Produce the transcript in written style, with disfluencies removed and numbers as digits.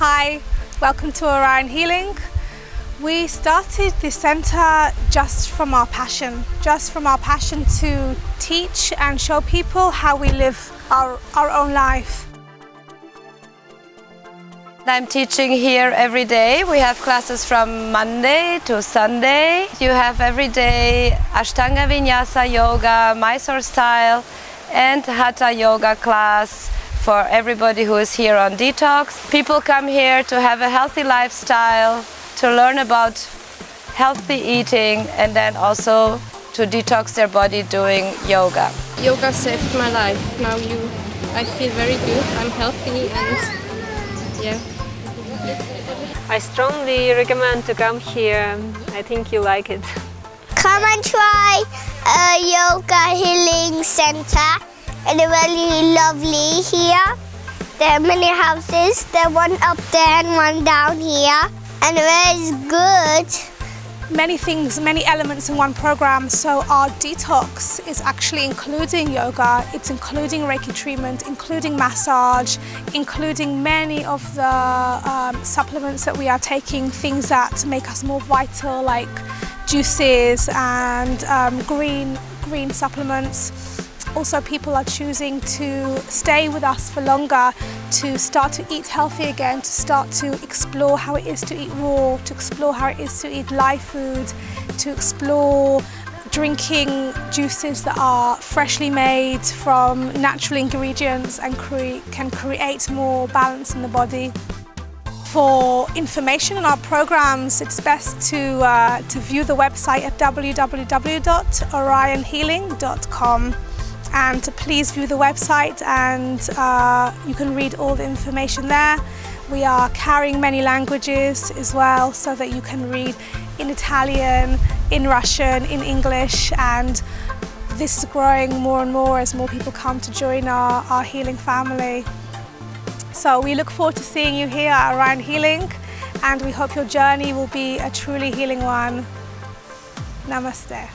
Hi, welcome to Orion Healing. We started this centre just from our passion to teach and show people how we live our own life. I'm teaching here every day. We have classes from Monday to Sunday. You have every day Ashtanga Vinyasa Yoga, Mysore style, and Hatha Yoga class for everybody who is here on detox. People come here to have a healthy lifestyle, to learn about healthy eating, and then also to detox their body doing yoga. Yoga saved my life. Now I feel very good, I'm healthy, and yeah. I strongly recommend to come here. I think you like it. Come and try a yoga healing center. It's really lovely here. There are many houses. There's one up there and one down here. And it is good. Many things, many elements in one program. So our detox is actually including yoga, it's including Reiki treatment, including massage, including many of the supplements that we are taking, things that make us more vital, like juices and green supplements. Also, people are choosing to stay with us for longer, to start to eat healthy again, to start to explore how it is to eat raw, to explore how it is to eat live food, to explore drinking juices that are freshly made from natural ingredients and can create more balance in the body. For information on our programs, it's best to view the website at www.orionhealing.com. And please view the website, and you can read all the information there. We are carrying many languages as well, so that you can read in Italian, in Russian, in English, and this is growing more and more as more people come to join our healing family. So we look forward to seeing you here at Orion Healing, and we hope your journey will be a truly healing one. Namaste.